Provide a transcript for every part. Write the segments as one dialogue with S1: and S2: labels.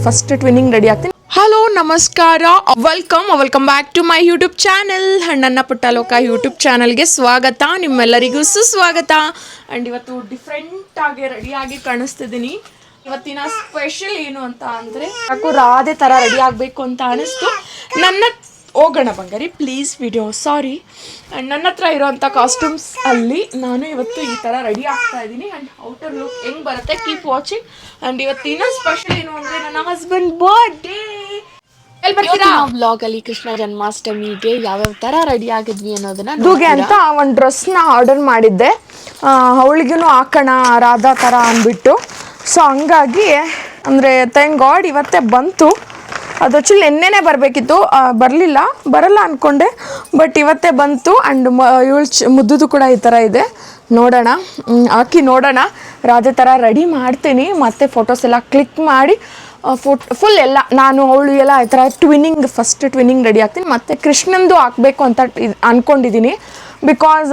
S1: First twinning ready ಆಗ್ತೀನಿ. Hello ನಮಸ್ಕಾರ, welcome back to my YouTube channel. ನನ್ನ ಪುಟ್ಟ ಲೋಕ ಯೂಟ್ಯೂಬ್ ಚಾನಲ್ಗೆ ಸ್ವಾಗತ, ನಿಮ್ಮೆಲ್ಲರಿಗೂ ಸುಸ್ವಾಗತ. ಆ್ಯಂಡ್ ಇವತ್ತು ಡಿಫ್ರೆಂಟ್ ಆಗಿ ರೆಡಿಯಾಗಿ ಕಾಣಿಸ್ತಿದ್ದೀನಿ. ಇವತ್ತಿನ ಸ್ಪೆಷಲ್ ಏನು ಅಂತ ಅಂದರೆ, ಯಾಕೋ ರಾಧೆ ಥರ ರೆಡಿ ಆಗಬೇಕು ಅಂತ ಅನಿಸ್ತು. ಹೋಗೋಣ ಬಂಗಾರಿ ಪ್ಲೀಸ್ ವಿಡಿಯೋ, ಸಾರಿ. ಆ್ಯಂಡ್ ನನ್ನ ಹತ್ರ ಇರೋವಂಥ ಕಾಸ್ಟ್ಯೂಮ್ಸ್ ಅಲ್ಲಿ ನಾನು ಇವತ್ತು ಈ ಥರ ರೆಡಿ ಆಗ್ತಾ ಇದ್ದೀನಿ. ಆ್ಯಂಡ್ ಔಟರ್ ಲುಕ್ ಹೆಂಗೆ ಬರುತ್ತೆ, ಕೀಪ್ ವಾಚಿಂಗ್. ಆ್ಯಂಡ್ ಇವತ್ತಿನ ಸ್ಪೆಷಲ್ ಏನು ಅಂದರೆ, ನನ್ನ ಹಸ್ಬೆಂಡ್ ಬರ್ಡೇ. ವ್ಲಾಗ್ ಅಲ್ಲಿ ಕೃಷ್ಣ ಜನ್ಮಾಷ್ಟಮಿಗೆ ಯಾವ್ಯಾವ ಥರ ರೆಡಿ ಆಗಿದ್ವಿ ಅನ್ನೋದನ್ನ ದೂಗೆ ಅಂತ ಒಂದು ಡ್ರೆಸ್ನ ಆರ್ಡರ್ ಮಾಡಿದ್ದೆ. ಅವಳಿಗೂ ಹಾಕೋಣ ರಾಧಾ ಥರ ಅಂದ್ಬಿಟ್ಟು. ಸೊ ಹಂಗಾಗಿ ಅಂದರೆ ಥ್ಯಾಂಕ್ ಗಾಡ್ ಇವತ್ತೇ ಬಂತು. ಅದು ಆ್ಯಕ್ಚುಲಿ ನೆನ್ನೆನೇ ಬರಬೇಕಿತ್ತು, ಬರಲ್ಲ ಅಂದ್ಕೊಂಡೆ, ಬಟ್ ಇವತ್ತೇ ಬಂತು. ಆ್ಯಂಡ್ ಮುದ್ದುದು ಕೂಡ ಈ ಥರ ಇದೆ. ನೋಡೋಣ, ಹಾಕಿ ನೋಡೋಣ. ರಾಧೆ ಥರ ರೆಡಿ ಮಾಡ್ತೀನಿ, ಮತ್ತು ಫೋಟೋಸ್ ಎಲ್ಲ ಕ್ಲಿಕ್ ಮಾಡಿ ಫುಲ್ ಎಲ್ಲ ನಾನು ಅವಳು ಎಲ್ಲ ಈ ಥರ ಫಸ್ಟ್ ಟ್ವಿನ್ನಿಂಗ್ ರೆಡಿ ಆಗ್ತೀನಿ. ಮತ್ತು ಕೃಷ್ಣಂದು ಹಾಕಬೇಕು ಅಂತ ಅಂದ್ಕೊಂಡಿದ್ದೀನಿ. ಬಿಕಾಸ್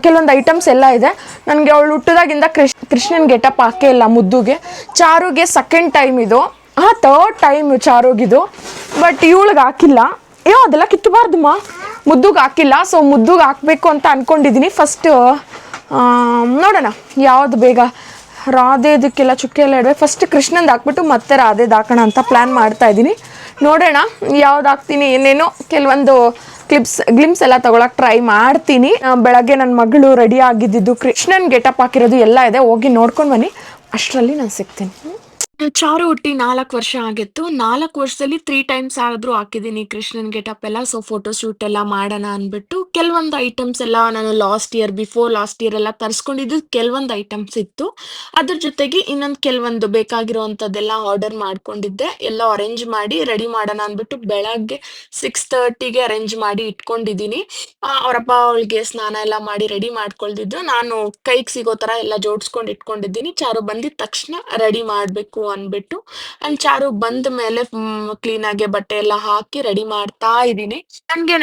S1: ಕೆಲವೊಂದು ಐಟಮ್ಸ್ ಎಲ್ಲ ಇದೆ. ನನಗೆ ಅವಳು ಹುಟ್ಟಿದಾಗಿಂದ ಕೃಷ್ಣನ ಗೆಟಪ್ ಹಾಕೇ ಇಲ್ಲ. ಮುದ್ದುಗೆ, ಚಾರುಗೆ ಸೆಕೆಂಡ್ ಟೈಮ್ ಇದು, ಥರ್ಡ್ ಟೈಮ್ ಚಾರುಗಿದು. ಬಟ್ ಇವಳಿಗೆ ಹಾಕಿಲ್ಲ. ಅದೆಲ್ಲ ಕಿತ್ತಬಾರ್ದಮ್ಮ, ಮುದ್ದುಗೆ ಹಾಕಿಲ್ಲ. ಸೊ ಮುದ್ದುಗೆ ಹಾಕಬೇಕು ಅಂತ ಅಂದ್ಕೊಂಡಿದ್ದೀನಿ. ಫಸ್ಟ್ ನೋಡೋಣ ಯಾವುದು ಬೇಗ. ರಾಧೆದಕ್ಕೆಲ್ಲ ಚುಕ್ಕೆ ಎಲ್ಲ ಇಡಬೇಕು. ಫಸ್ಟ್ ಕೃಷ್ಣಂದು ಹಾಕ್ಬಿಟ್ಟು ಮತ್ತೆ ರಾಧೆದು ಹಾಕೋಣ ಅಂತ ಪ್ಲ್ಯಾನ್ ಮಾಡ್ತಾಯಿದ್ದೀನಿ. ನೋಡೋಣ ಯಾವ್ದು ಹಾಕ್ತೀನಿ, ಏನೇನೋ ಕೆಲವೊಂದು ಗ್ಲಿಮ್ಸ್ ಎಲ್ಲ ತೊಗೊಳಕ್ಕೆ ಟ್ರೈ ಮಾಡ್ತೀನಿ. ಬೆಳಗ್ಗೆ ನನ್ನ ಮಗಳು ರೆಡಿ ಆಗಿದ್ದು ಕೃಷ್ಣನ್ ಗೆಟಪ್ ಹಾಕಿರೋದು ಎಲ್ಲ ಇದೆ, ಹೋಗಿ ನೋಡ್ಕೊಂಡು ಬನ್ನಿ. ಅಷ್ಟರಲ್ಲಿ ನಾನು ಸಿಗ್ತೀನಿ. ಚಾರು ಹುಟ್ಟಿ 4 ವರ್ಷ ಆಗಿತ್ತು. 4 ವರ್ಷದಲ್ಲಿ 3 ಟೈಮ್ಸ್ ಆದರೂ ಹಾಕಿದ್ದೀನಿ ಕೃಷ್ಣನ್ ಗೆಟಪ್ ಎಲ್ಲ. ಸೊ ಫೋಟೋ ಶೂಟ್ ಎಲ್ಲ ಮಾಡೋಣ ಅಂದ್ಬಿಟ್ಟು ಕೆಲವೊಂದು ಐಟಮ್ಸ್ ಎಲ್ಲ ನಾನು ಬಿಫೋರ್ ಲಾಸ್ಟ್ ಇಯರ್ ಎಲ್ಲ ತರಿಸ್ಕೊಂಡಿದ್ದು ಕೆಲವೊಂದು ಐಟಮ್ಸ್ ಇತ್ತು. ಅದ್ರ ಜೊತೆಗೆ ಇನ್ನೊಂದು ಕೆಲವೊಂದು ಬೇಕಾಗಿರೋವಂಥದ್ದೆಲ್ಲ ಆರ್ಡರ್ ಮಾಡ್ಕೊಂಡಿದ್ದೆ. ಎಲ್ಲ ಅರೇಂಜ್ ಮಾಡಿ ರೆಡಿ ಮಾಡೋಣ ಅಂದ್ಬಿಟ್ಟು ಬೆಳಗ್ಗೆ 6:30ಗೆ ಅರೇಂಜ್ ಮಾಡಿ ಇಟ್ಕೊಂಡಿದ್ದೀನಿ. ಅವರಪ್ಪ ಅವಳಿಗೆ ಸ್ನಾನ ಎಲ್ಲ ಮಾಡಿ ರೆಡಿ ಮಾಡ್ಕೊಳ್ತಿದ್ದು, ನಾನು ಕೈಗೆ ಸಿಗೋ ಥರ ಎಲ್ಲ ಜೋಡಿಸ್ಕೊಂಡು ಇಟ್ಕೊಂಡಿದ್ದೀನಿ. ಚಾರು ಬಂದಿದ ತಕ್ಷಣ ರೆಡಿ ಮಾಡಬೇಕು ಅಂದ್ಬಿಟ್ಟು. ಅಂಡ್ ಚಾರು ಬಂದ ಮೇಲೆ ಕ್ಲೀನಾಗಿ ಬಟ್ಟೆ ಎಲ್ಲ ಹಾಕಿ ರೆಡಿ ಮಾಡ್ತಾ ಇದ್ದೀನಿ.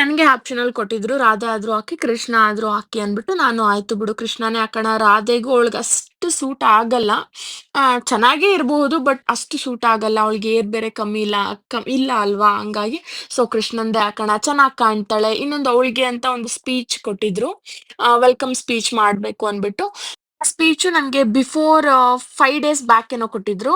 S1: ನನಗೆ ಆಪ್ಷನಲ್ ಕೊಟ್ಟಿದ್ರು, ರಾಧೆ ಆದ್ರೂ ಹಾಕಿ ಕೃಷ್ಣ ಆದ್ರೂ ಹಾಕಿ ಅಂದ್ಬಿಟ್ಟು ನಾನು ಆಯ್ತು ಬಿಡು ಕೃಷ್ಣನೇ ಹಾಕೋಣ. ರಾಧೆಗೂ ಅವಳಿಗೆ ಅಷ್ಟು ಸೂಟ್ ಆಗಲ್ಲ, ಚೆನ್ನಾಗೇ ಇರಬಹುದು ಬಟ್ ಅಷ್ಟು ಸೂಟ್ ಆಗಲ್ಲ. ಅವಳಿಗೆ ಏರ್ ಬೇರೆ ಕಮ್ಮಿ ಇಲ್ಲ ಅಲ್ವಾ, ಹಂಗಾಗಿ ಸೊ ಕೃಷ್ಣಂದೇ ಹಾಕೋಣ, ಚೆನ್ನಾಗಿ ಕಾಣ್ತಾಳೆ. ಇನ್ನೊಂದು ಅವಳಿಗೆ ಅಂತ ಒಂದು ಸ್ಪೀಚ್ ಕೊಟ್ಟಿದ್ರು, ವೆಲ್ಕಮ್ ಸ್ಪೀಚ್ ಮಾಡಬೇಕು ಅಂದ್ಬಿಟ್ಟು. ಸ್ಪೀಚು ನನಗೆ ಬಿಫೋರ್ 5 ಡೇಸ್ ಬ್ಯಾಕ್ ಏನೋ ಕೊಟ್ಟಿದ್ರು.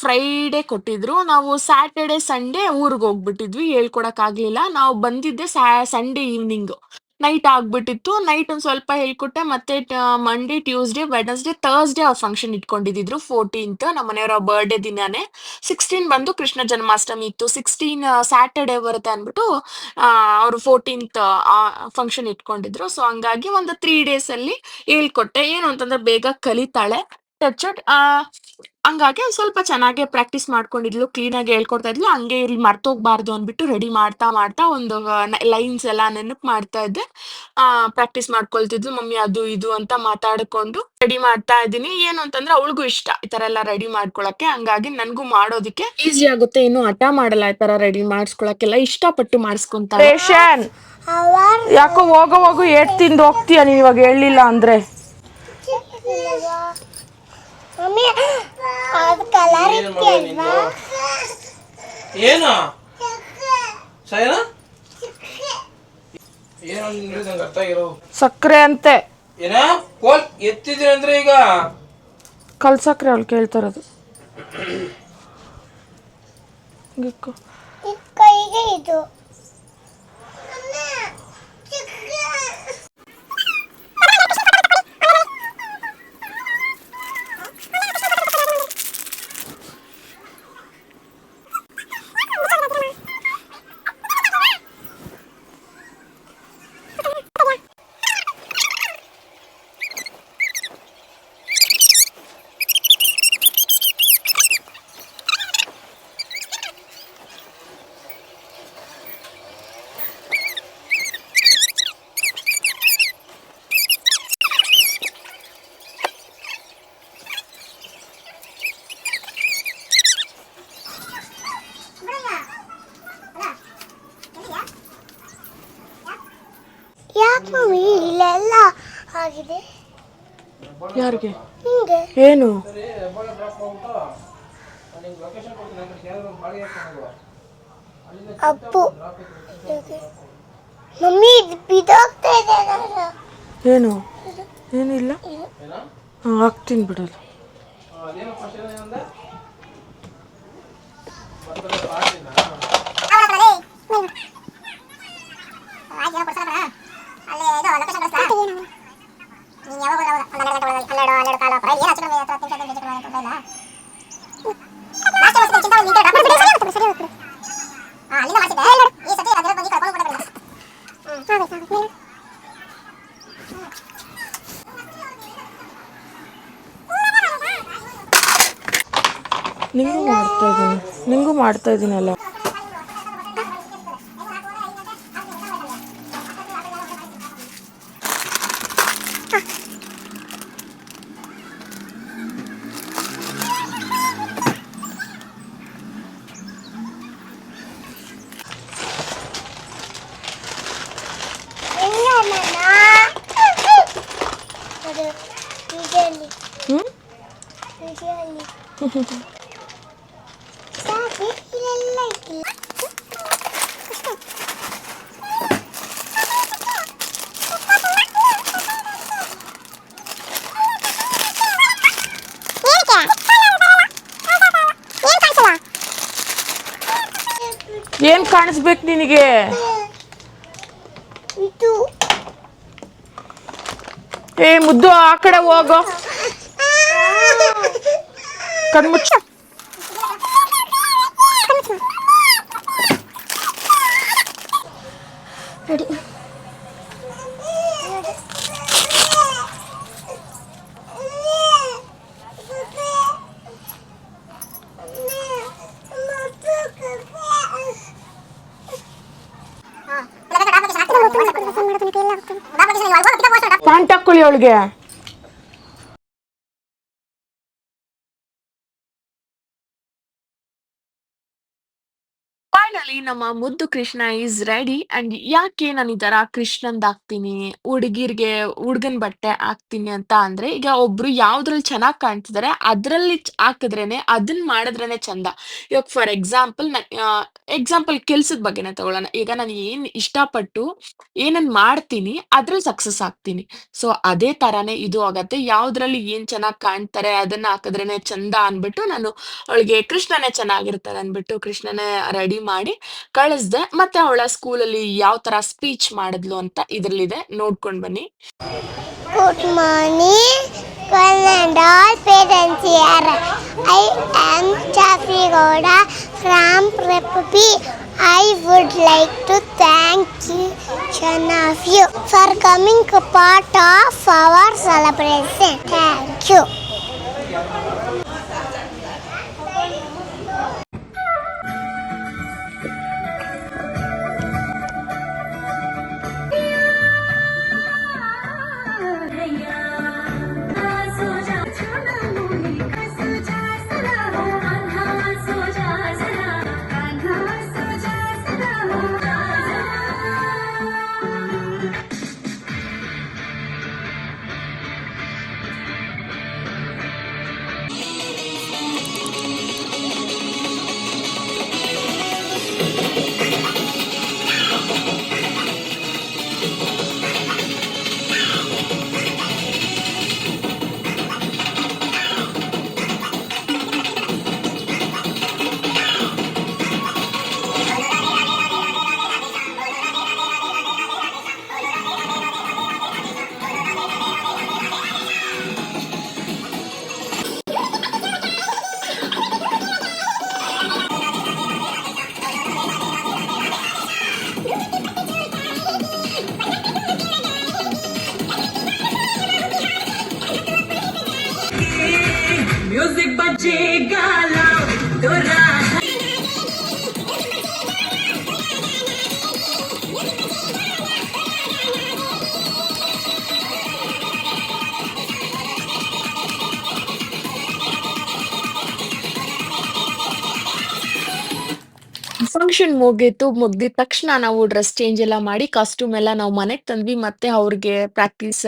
S1: ಫ್ರೈಡೇ ಕೊಟ್ಟಿದ್ರು. ನಾವು ಸ್ಯಾಟರ್ಡೆ ಸಂಡೇ ಊರಿಗೆ ಹೋಗ್ಬಿಟ್ಟಿದ್ವಿ, ಹೇಳ್ಕೊಡಕ್ಕಾಗಲಿಲ್ಲ. ನಾವು ಬಂದಿದ್ದೆ ಸಂಡೇ ಈವ್ನಿಂಗು, ನೈಟ್ ಆಗ್ಬಿಟ್ಟಿತ್ತು. ನೈಟ್ ಒಂದು ಸ್ವಲ್ಪ ಹೇಳ್ಕೊಟ್ಟೆ. ಮತ್ತೆ ಮಂಡೇ, ಟ್ಯೂಸ್ಡೇ, ವೆಡ್ನೆಸ್ಡೇ, ಥರ್ಸ್ಡೇ ಅವ್ರು ಫಂಕ್ಷನ್ ಇಟ್ಕೊಂಡಿದ್ರು. 14th ನಮ್ಮ ಮನೆಯವರ ಬರ್ಡೇ ದಿನಾನೇ. 16 ಬಂದು ಕೃಷ್ಣ ಜನ್ಮಾಷ್ಟಮಿ ಇತ್ತು. 16 ಸ್ಯಾಟರ್ಡೇ ಬರುತ್ತೆ ಅಂದ್ಬಿಟ್ಟು ಅವರು 14th ಫಂಕ್ಷನ್ ಇಟ್ಕೊಂಡಿದ್ರು. ಸೊ ಹಂಗಾಗಿ ಒಂದು 3 ಡೇಸಲ್ಲಿ ಹೇಳ್ಕೊಟ್ಟೆ. ಏನು ಅಂತಂದ್ರೆ ಬೇಗ ಕಲಿತಾಳೆ, ಹಂಗಾಗಿ ಸ್ವಲ್ಪ ಚೆನ್ನಾಗೆ ಪ್ರಾಕ್ಟೀಸ್ ಮಾಡ್ಕೊಂಡಿದ್ಲು, ಕ್ಲೀನಾಗಿ ಹೇಳ್ಕೊಡ್ತಾ ಇದ್ಲು. ಹಂಗೆ ಇಲ್ಲಿ ಮರ್ತೋಗ್ಬಾರ್ದು ಅಂದ್ಬಿಟ್ಟು ರೆಡಿ ಮಾಡ್ತಾ ಒಂದು ಲೈನ್ಸ್ ಎಲ್ಲ ನೆನಪು ಮಾಡ್ತಾ ಇದ್ದೆ. ಪ್ರಾಕ್ಟೀಸ್ ಮಾಡ್ಕೊಳ್ತಿದ್ಲು. ಮಮ್ಮಿ ಅದು ಇದು ಅಂತ ಮಾತಾಡ್ಕೊಂಡು ರೆಡಿ ಮಾಡ್ತಾ ಇದ್ದೀನಿ. ಏನು ಅಂತಂದ್ರೆ ಅವಳಿಗೂ ಇಷ್ಟ ಈ ತರ ಎಲ್ಲ ರೆಡಿ ಮಾಡ್ಕೊಳಕ್ಕೆ, ಹಂಗಾಗಿ ನನ್ಗೂ ಮಾಡೋದಕ್ಕೆ ಈಸಿ ಆಗುತ್ತೆ. ಇನ್ನು ಹಠ ಮಾಡಲ್ಲ ಈ ತರ ರೆಡಿ ಮಾಡಿಸ್ಕೊಳಕ್ಕೆಲ್ಲ, ಇಷ್ಟಪಟ್ಟು ಮಾಡಿಸ್ಕೊಂತಾರೆ. ಯಾಕೋ ಹೋಗು ಏಟ್ ತಿಂದು ಹೋಗ್ತೀಯ ನೀನ್ ಇವಾಗ ಹೇಳಿಲ್ಲ ಅಂದ್ರೆ.
S2: ಏನು
S1: ಸಕ್ಕರೆ ಅಂತೆ
S2: ಎತ್ತಿದ್ರೆ ಅಂದ್ರೆ ಈಗ
S1: ಕಲ್ ಸಕ್ಕರೆ ಅವಳು ಕೇಳ್ತಾರದು. ಇದು ಯಾರಿಗೆ ಏನು
S2: ನಿಂಗೆ ಲೊಕೇಶನ್ ಕೊಡ್ತೀನಿ ಆ ಕಡೆ ಯಾವ್ದಾದ್ರು ಒಂದು ಬಾಡಿಗೆ ಹಾಕೊಂಡು ಹೋಗುವ. ಅಲ್ಲಿಂದ
S3: ಅಪ್ಪು ಮಮ್ಮಿ ಇದು ಬಿದ್ದೋಗ್ತಾ ಇದೆ ನಾನು.
S1: ಏನು ಏನಿಲ್ಲ
S2: ಏನೋ
S1: ಹಾಕ್ತೀನಿ ಬಿಡಲ್ಲ.
S2: ಅದೇನೋ ಫಸ್ಟ್ ಏನಂದ ಬರ್ತಡೆ ಪಾರ್ಟಿನ
S1: ನಿಂಗೂ ಮಾಡ್ತಾ ಇದ್ದೀನಲ್ಲ. ಹ್ಞೂ ಏನು ಕಾಣಿಸ್ಬೇಕು ನಿನಗೆ? ಏ ಮುದ್ದು ಆ ಕಡೆ ಹೋಗೋ, ಕಣ್ಮುಚ್ಚ. ಪ್ಯಾಂಟ್ ಹಾಕೊಳ್ಳಿ ಅವಳಿಗೆ. ಫೈನಲಿ ನಮ್ಮ ಮುದ್ದು ಕೃಷ್ಣ ಈಸ್ ರೆಡಿ. ಅಂಡ್ ಯಾಕೆ ನಾನು ಈ ತರ ಕೃಷ್ಣಂದ್ ಹಾಕ್ತೀನಿ, ಹುಡುಗಿರ್ಗೆ ಹುಡ್ಗನ್ ಬಟ್ಟೆ ಹಾಕ್ತೀನಿ ಅಂತ ಅಂದ್ರೆ, ಈಗ ಒಬ್ರು ಯಾವ್ದ್ರಲ್ಲಿ ಚೆನ್ನಾಗ್ ಕಾಣ್ತಿದಾರೆ ಅದ್ರಲ್ಲಿ ಹಾಕಿದ್ರೇನೆ, ಅದನ್ನ ಮಾಡಿದ್ರೇನೆ ಚಂದ. ಇವಾಗ ಫಾರ್ ಎಕ್ಸಾಂಪಲ್ ಎಕ್ಸಾಂಪಲ್ ಕೆಲ್ಸದ ಬಗ್ಗೆನೇ ತಗೊಳ್ಳೋಣ. ಈಗ ನಾನು ಏನ್ ಇಷ್ಟಪಟ್ಟು ಏನನ್ ಮಾಡ್ತೀನಿ ಅದ್ರಲ್ಲಿ ಸಕ್ಸಸ್ ಆಗ್ತೀನಿ. ಸೊ ಅದೇ ತರಾನೇ ಇದು ಆಗತ್ತೆ. ಯಾವ್ದ್ರಲ್ಲಿ ಏನ್ ಚೆನ್ನಾಗ್ ಕಾಣ್ತಾರೆ ಅದನ್ನ ಹಾಕಿದ್ರೇನೆ ಚಂದ ಅನ್ಬಿಟ್ಟು ನಾನು ಅವಳಿಗೆ ಕೃಷ್ಣನೇ ಚೆನ್ನಾಗಿರ್ತಾರೆ ಅನ್ಬಿಟ್ಟು ಕೃಷ್ಣನೇ ರೆಡಿ ಮಾಡಿ ಕಳಿಸ್ದೆ. ಮತ್ತೆ ಅವಳ ಸ್ಕೂಲಲ್ಲಿ ಯಾವ ತರ ಸ್ಪೀಚ್ ಮಾಡಿದ್ಲು ಅಂತ ಇದ್ರಲ್ಲಿದೆ, ನೋಡ್ಕೊಂಡ್ ಬನ್ನಿ.
S3: Good morning, one and all parents here. I am Chafi Gowda from Prep B. I would like to thank each one of you for coming a part of our celebration. Thank you.
S4: Music बजेगा लाओ तो Radha
S1: function ಮುಗ್ದಿದ ತಕ್ಷಣ ನಾವು dress change ಎಲ್ಲ ಮಾಡಿ costume ಎಲ್ಲ ನಾವು ಮನೆಗೆ ತಂದ್ವಿ. ಮತ್ತೆ ಅವ್ರಿಗೆ ಪ್ರಾಕ್ಟೀಸ್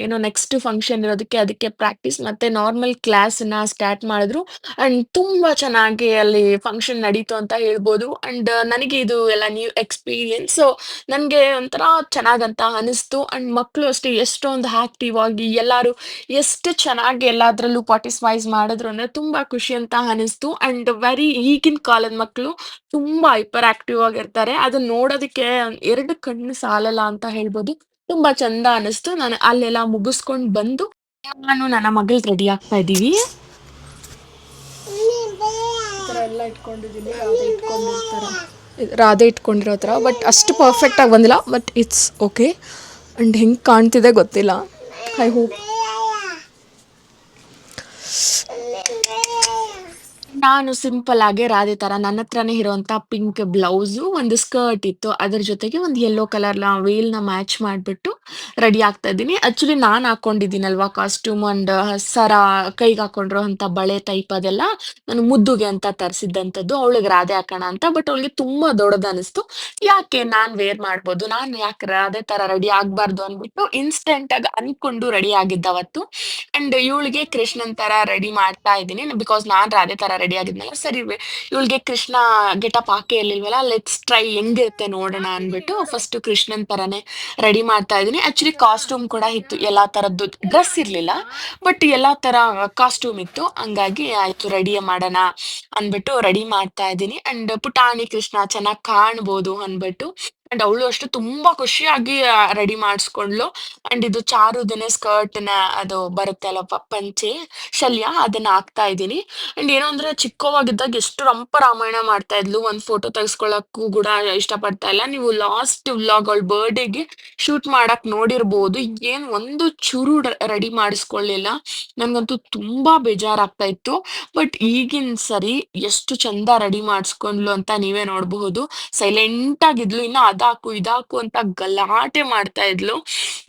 S1: ಏನೋ ನೆಕ್ಸ್ಟ್ ಫಂಕ್ಷನ್ ಇರೋದಕ್ಕೆ ಅದಕ್ಕೆ ಪ್ರಾಕ್ಟೀಸ್ ಮತ್ತೆ ನಾರ್ಮಲ್ ಕ್ಲಾಸ್‌ನ ಸ್ಟಾರ್ಟ್ ಮಾಡಿದ್ರು. ಅಂಡ್ ತುಂಬಾ ಚೆನ್ನಾಗಿ ಅಲ್ಲಿ ಫಂಕ್ಷನ್ ನಡೀತು ಅಂತ ಹೇಳ್ಬೋದು. ಅಂಡ್ ನನಗೆ ಇದು ಎಲ್ಲ ನ್ಯೂ ಎಕ್ಸ್‌ಪೀರಿಯನ್ಸ್. ಸೊ ನನ್ಗೆ ಒಂಥರ ಚೆನ್ನಾಗಂತ ಅನಿಸ್ತು. ಅಂಡ್ ಮಕ್ಳು ಅಷ್ಟೇ ಎಷ್ಟೊಂದು ಆಕ್ಟಿವ್ ಆಗಿ ಎಲ್ಲಾರು ಎಷ್ಟು ಚೆನ್ನಾಗಿ ಎಲ್ಲಾದ್ರಲ್ಲೂ ಪಾರ್ಟಿಸಿಪೈಸ್ ಮಾಡಿದ್ರು ಅಂದ್ರೆ ತುಂಬಾ ಖುಷಿ ಅಂತ ಅನಿಸ್ತು. ಅಂಡ್ ಈಗಿನ ಕಾಲದ ಮಕ್ಳು ತುಂಬಾ ಹೈಪರ್ ಆಕ್ಟಿವ್ ಆಗಿರ್ತಾರೆ. ಅದನ್ನ ನೋಡೋದಕ್ಕೆ 2 ಕಣ್ಣು ಸಾಲಲ್ಲ ಅಂತ ಹೇಳ್ಬೋದು. ತುಂಬಾ ಚಂದ ಅನಿಸ್ತು. ನಾನು ಅಲ್ಲೆಲ್ಲ ಮುಗಿಸ್ಕೊಂಡ್ ಬಂದು ನಾನು ನನ್ನ ಮಗಳು ರೆಡಿ ಆಗ್ತಾ ಇದ್ದೀವಿ. ಈ ಥರ ಎಲ್ಲ ಇಟ್ಕೊಂಡಿದ್ದೀನಿ. ರಾಧೆ ಇಟ್ಕೊಂಡಿರೋ ಥರ, ಬಟ್ ಅಷ್ಟು ಪರ್ಫೆಕ್ಟ್ ಆಗಿ ಬಂದಿಲ್ಲ, ಬಟ್ ಇಟ್ಸ್ ಓಕೆ. ಅಂಡ್ ಹೆಂಗೆ ಕಾಣ್ತಿದೆ ಗೊತ್ತಿಲ್ಲ. ಐ ಹೋಪ್ ನಾನು ಸಿಂಪಲ್ ಆಗಿ ರಾಧೆ ತರ ನನ್ನ ಹತ್ರನೇ ಇರುವಂತ ಪಿಂಕ್ ಬ್ಲೌಸು, ಒಂದು ಸ್ಕರ್ಟ್ ಇತ್ತು. ಅದ್ರ ಜೊತೆಗೆ ಒಂದು ಯೆಲ್ಲೋ ಕಲರ್ ವೇಲ್‌ನ ಮ್ಯಾಚ್ ಮಾಡ್ಬಿಟ್ಟು ರೆಡಿ ಆಗ್ತಾ ಇದ್ದೀನಿ. ಆಕ್ಚುಲಿ ನಾನ್ ಹಾಕೊಂಡಿದ್ದೀನಲ್ವಾ ಕಾಸ್ಟ್ಯೂಮ್ ಅಂಡ್ ಸರ, ಕೈಗೆ ಹಾಕೊಂಡಿರುವಂತ ಬಳೆ ಟೈಪ್ ಅದೆಲ್ಲ ನಾನು ಮುದ್ದುಗೆ ಅಂತ ತರಿಸಿದ್ದಂಥದ್ದು. ಅವಳಿಗೆ ರಾಧೆ ಹಾಕೋಣ ಅಂತ. ಬಟ್ ಅವಳಿಗೆ ತುಂಬಾ ದೊಡ್ಡದನಿಸ್ತು. ಯಾಕೆ ನಾನ್ ವೇರ್ ಮಾಡ್ಬೋದು, ನಾನ್ ಯಾಕೆ ರಾಧೆ ತರ ರೆಡಿ ಆಗ್ಬಾರ್ದು ಅಂದ್ಬಿಟ್ಟು ಇನ್ಸ್ಟೆಂಟ್ ಆಗಿ ಅನ್ಕೊಂಡು ರೆಡಿ ಆಗಿದ್ದವತ್ತು. ಅಂಡ್ ಇವಳಿಗೆ ಕೃಷ್ಣನ್ ತರ ರೆಡಿ ಮಾಡ್ತಾ ಇದ್ದೀನಿ. ಬಿಕಾಸ್ ನಾನ್ ರಾಧೆ ತರ ರೆಡಿ ಆಗಿದ್ನಲ್ಲ, ಸರಿ ಇವಳಿಗೆ Krishna getup Hake ಇರ್ಲಿಲ್ವಲ್ಲ, let's try ಹೆಂಗಿರುತ್ತೆ ನೋಡೋಣ ಅನ್ಬಿಟ್ಟು ಫಸ್ಟ್ ಕೃಷ್ಣನ್ ತರಾನೇ ರೆಡಿ ಮಾಡ್ತಾ ಇದ್ದೀನಿ. ಆಕ್ಚುಲಿ ಕಾಸ್ಟ್ಯೂಮ್ ಕೂಡ ಇತ್ತು, ಎಲ್ಲಾ ತರದ್ದು ಡ್ರೆಸ್ ಇರ್ಲಿಲ್ಲ, ಬಟ್ ಎಲ್ಲಾ ತರ ಕಾಸ್ಟ್ಯೂಮ್ ಇತ್ತು. ಹಂಗಾಗಿ ಆಯ್ತು ರೆಡಿ ಮಾಡೋಣ ಅನ್ಬಿಟ್ಟು ರೆಡಿ ಮಾಡ್ತಾ ಇದ್ದೀನಿ. ಅಂಡ್ ಪುಟಾಣಿ ಕೃಷ್ಣ ಚೆನ್ನಾಗ್ ಕಾಣ್ಬೋದು ಅನ್ಬಿಟ್ಟು. ಅಂಡ್ ಅವಳು ಅಷ್ಟು ತುಂಬಾ ಖುಷಿಯಾಗಿ ರೆಡಿ ಮಾಡಿಸ್ಕೊಂಡ್ಲು. ಅಂಡ್ ಇದು ಚಾರುದನೆ ಸ್ಕರ್ಟ್‌ನ ಅದು ಬರುತ್ತೆ ಅಲ್ಲ ಪಂಚೆ, ಶಲ್ಯ, ಅದನ್ನ ಹಾಕ್ತಾ ಇದ್ದೀನಿ. ಅಂಡ್ ಏನು ಅಂದ್ರೆ ಚಿಕ್ಕವಾಗಿದ್ದಾಗ ಎಷ್ಟು ರಂಪ ರಾಮಾಯಣ ಮಾಡ್ತಾ ಇದ್ಲು. ಒಂದ್ ಫೋಟೋ ತೆಗೆಸ್ಕೊಳಕ್ಕೂ ಕೂಡ ಇಷ್ಟಪಡ್ತಾ ಇಲ್ಲ. ನೀವು ಲಾಸ್ಟ್ ವ್ಲಾಗ್ ಅವಳ ಬರ್ಡೇಗೆ ಶೂಟ್ ಮಾಡಕ್ ನೋಡಿರ್ಬೋದು. ಏನ್ ಒಂದು ಚೂರು ರೆಡಿ ಮಾಡಿಸ್ಕೊಳ್ಳಿಲ್ಲ. ನನ್ಗಂತೂ ತುಂಬಾ ಬೇಜಾರಾಗ್ತಾ ಇತ್ತು. ಬಟ್ ಈಗಿನ ಸರಿ ಎಷ್ಟು ಚಂದ ರೆಡಿ ಮಾಡಿಸ್ಕೊಂಡ್ಲು ಅಂತ ನೀವೇ ನೋಡಬಹುದು. ಸೈಲೆಂಟ್ ಆಗಿದ್ಲು. ಇನ್ನ ಅದಾಕು ಇದಾಕು ಅಂತ ಗಲಾಟೆ ಮಾಡ್ತಾ ಇದ್ಲು.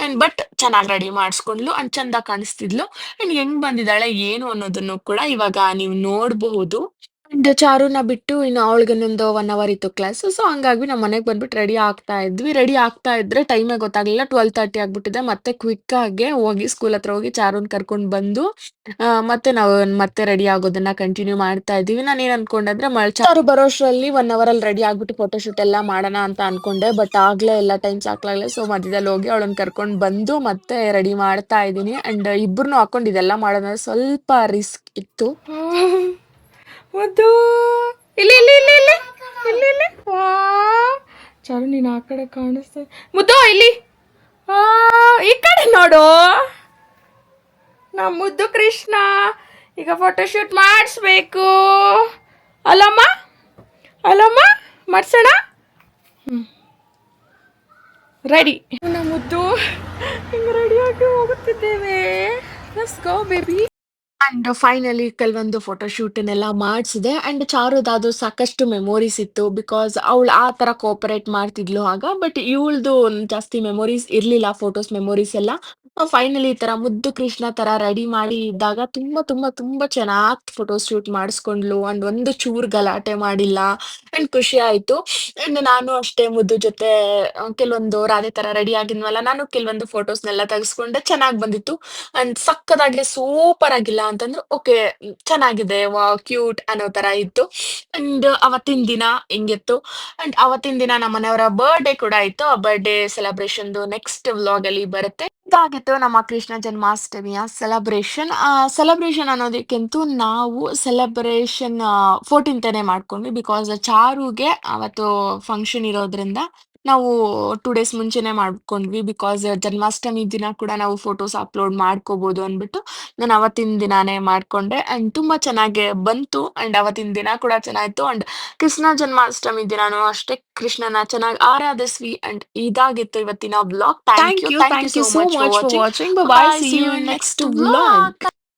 S1: ಅಂಡ್ ಬಟ್ ಚೆನ್ನಾಗಿ ರೆಡಿ ಮಾಡಿಸ್ಕೊಂಡ್ಲು ಅಂಡ್ ಚಂದ ಕಾಣಿಸ್ತಿದ್ಲು. ಅಂಡ್ ಹೆಂಗ್ ಬಂದಿದ್ದಾಳೆ ಏನು ಅನ್ನೋದನ್ನು ಕೂಡ ಇವಾಗ ನೀವು ನೋಡಬಹುದು. ಅಂಡ್ ಚಾರುನ ಬಿಟ್ಟು ಇನ್ನು ಅವಳಿಗೆ ಇನ್ನೊಂದು 1 ಅವರ್ ಇತ್ತು ಕ್ಲಾಸ್. ಸೊ ಹಂಗಾಗಿ ನಾವು ಮನೆಗೆ ಬಂದ್ಬಿಟ್ಟು ರೆಡಿ ಆಗ್ತಾ ಇದ್ವಿ. ರೆಡಿ ಆಗ್ತಾ ಇದ್ರೆ ಟೈಮೇ ಗೊತ್ತಾಗ್ಲಿಲ್ಲ. 12:30 ಆಗ್ಬಿಟ್ಟಿದೆ. ಮತ್ತೆ ಕ್ವಿಕ್ ಆಗಿ ಹೋಗಿ ಸ್ಕೂಲ್ ಹತ್ರ ಹೋಗಿ ಚಾರುನ್ ಕರ್ಕೊಂಡ್ ಬಂದು ಮತ್ತೆ ನಾವು ಮತ್ತೆ ರೆಡಿ ಆಗೋದನ್ನ ಕಂಟಿನ್ಯೂ ಮಾಡ್ತಾ ಇದ್ದೀವಿ. ನಾನೇನ್ ಅನ್ಕೊಂಡೆ ಅಂದ್ರೆ ಚಾರು ಬರೋಷ್ಟ್ರಲ್ಲಿ 1 ಅವರ್ ಅಲ್ಲಿ ರೆಡಿ ಆಗ್ಬಿಟ್ಟು ಫೋಟೋ ಶೂಟ್ ಎಲ್ಲ ಮಾಡೋಣ ಅಂತ ಅನ್ಕೊಂಡೆ. ಬಟ್ ಆಗ್ಲೇ ಇಲ್ಲ, ಟೈಮ್ ಸಾಕಾಗ್ಲಿಲ್ಲ. ಸೊ ಮಧ್ಯದಲ್ಲಿ ಹೋಗಿ ಅವಳನ್ನ ಕರ್ಕೊಂಡ್ ಬಂದು ಮತ್ತೆ ರೆಡಿ ಮಾಡ್ತಾ ಇದ್ದೀನಿ. ಅಂಡ್ ಇಬ್ರನ್ನೂ ಹಾಕೊಂಡು ಇದೆಲ್ಲ ಮಾಡೋದಂದ್ರೆ ಸ್ವಲ್ಪ ರಿಸ್ಕ್ ಇತ್ತು. ಮುದ್ದು ಇಲ್ಲಿ ಇಲ್ಲಿ ಇಲ್ಲಿ ಇಲ್ಲಿ ಇಲ್ಲಿ ಇಲ್ಲಿ ಚಾರು, ನೀನು ಆ ಕಡೆ ಕಾಣಿಸ್ತಾ ಮುದ್ದು, ಇಲ್ಲಿ ಈ ಕಡೆ ನೋಡು. ನಮ್ಮ ಮುದ್ದು ಕೃಷ್ಣ ಈಗ ಫೋಟೋಶೂಟ್ ಮಾಡಿಸ್ಬೇಕು ಅಲ್ಲಮ್ಮ, ಅಲ್ಲಮ್ಮ ಮಾಡ್ಸೋಣ. ರೆಡಿ, ನಮ್ಮ ಮುದ್ದು ಹಿಂಗೆ ರೆಡಿಯಾಗಿ ಹೋಗುತ್ತಿದ್ದೇವೆ. Let's go baby. And finally ಕೆಲವೊಂದು ಫೋಟೋ ಶೂಟನ್ನೆಲ್ಲ ಮಾಡಿಸಿದೆ. ಅಂಡ್ ಚಾರುದಾದು ಸಾಕಷ್ಟು ಮೆಮೊರೀಸ್ ಇತ್ತು. ಬಿಕಾಸ್ ಅವಳು ಆ ಥರ ಕೋಪರೇಟ್ ಮಾಡ್ತಿದ್ಲು ಆಗ. ಬಟ್ ಇವಳ್ದು ಜಾಸ್ತಿ ಮೆಮೊರೀಸ್ ಇರಲಿಲ್ಲ, ಫೋಟೋಸ್ ಮೆಮೊರೀಸ್ ಎಲ್ಲ. ಫೈನಲಿ ಈ ಥರ ಮುದ್ದು ಕೃಷ್ಣ ಥರ ರೆಡಿ ಮಾಡಿ ಇದ್ದಾಗ ತುಂಬ ತುಂಬ ತುಂಬ ಚೆನ್ನಾಗಿ ಫೋಟೋ ಶೂಟ್ ಮಾಡಿಸ್ಕೊಂಡ್ಲು. ಅಂಡ್ ಒಂದು ಚೂರು ಗಲಾಟೆ ಮಾಡಿಲ್ಲ. ಅಂಡ್ ಖುಷಿ ಆಯಿತು. ಅಂಡ್ ನಾನು ಅಷ್ಟೇ ಮುದ್ದು ಜೊತೆ ಕೆಲವೊಂದು ರಾಧೆ ಥರ ರೆಡಿ ಆಗಿದ್ವಲ್ಲ, ನಾನು ಕೆಲವೊಂದು ಫೋಟೋಸ್ನೆಲ್ಲ ತೆಗೆಸ್ಕೊಂಡೆ. ಚೆನ್ನಾಗಿ ಬಂದಿತ್ತು. ಅಂಡ್ ಸಕ್ಕತ್ತಾಗಿ ಸೂಪರ್ ಆಗಿಲ್ಲ ಅಂತಂದ್ರೆ ಓಕೆ, ಚೆನ್ನಾಗಿದೆ, ವಾವ್ ಕ್ಯೂಟ್ ಅನ್ನೋ ತರ ಇತ್ತು. ಅಂಡ್ ಅವತ್ತಿನ ದಿನ ಹಿಂಗಿತ್ತು. ಅಂಡ್ ಅವತ್ತಿನ ದಿನ ನಮ್ಮ ಮನೆಯವರ ಬರ್ಡೇ ಕೂಡ ಇತ್ತು. ಆ ಬರ್ಡೇ ಸೆಲೆಬ್ರೇಷನ್ದು ನೆಕ್ಸ್ಟ್ ವ್ಲಾಗ್ ಅಲ್ಲಿ ಬರುತ್ತೆ. ಇದಾಗಿತ್ತು ನಮ್ಮ ಕೃಷ್ಣ ಜನ್ಮಾಷ್ಟಮಿಯ ಸೆಲೆಬ್ರೇಷನ್. ಸೆಲೆಬ್ರೇಷನ್ ಅನ್ನೋದಕ್ಕಿಂತೂ ನಾವು ಸೆಲೆಬ್ರೇಷನ್ 14ನೇ ಮಾಡ್ಕೊಂಡ್ವಿ. ಬಿಕಾಸ್ ಚಾರುಗೆ ಅವತ್ತು ಫಂಕ್ಷನ್ ಇರೋದ್ರಿಂದ ನಾವು 2 ಡೇಸ್ ಮುಂಚೆನೆ ಮಾಡ್ಕೊಂಡ್ವಿ. ಬಿಕಾಸ್ ಜನ್ಮಾಷ್ಟಮಿ ದಿನ ಕೂಡ ನಾವು ಫೋಟೋಸ್ ಅಪ್ಲೋಡ್ ಮಾಡ್ಕೋಬಹುದು ಅಂದ್ಬಿಟ್ಟು ನಾನು ಅವತ್ತಿನ ದಿನಾನೇ ಮಾಡ್ಕೊಂಡೆ. ಅಂಡ್ ತುಂಬಾ ಚೆನ್ನಾಗಿ ಬಂತು. ಅಂಡ್ ಅವತ್ತಿನ ದಿನ ಕೂಡ ಚೆನ್ನಾಗಿತ್ತು. ಅಂಡ್ ಕೃಷ್ಣ ಜನ್ಮಾಷ್ಟಮಿ ದಿನಾನು ಅಷ್ಟೇ ಕೃಷ್ಣನ ಚೆನ್ನಾಗಿ ಆರಾಧಿಸ್ವಿ. ಅಂಡ್ ಇದಾಗಿತ್ತು ಇವತ್ತಿನ blog. Thank you so much for watching. Bye, see you next vlog.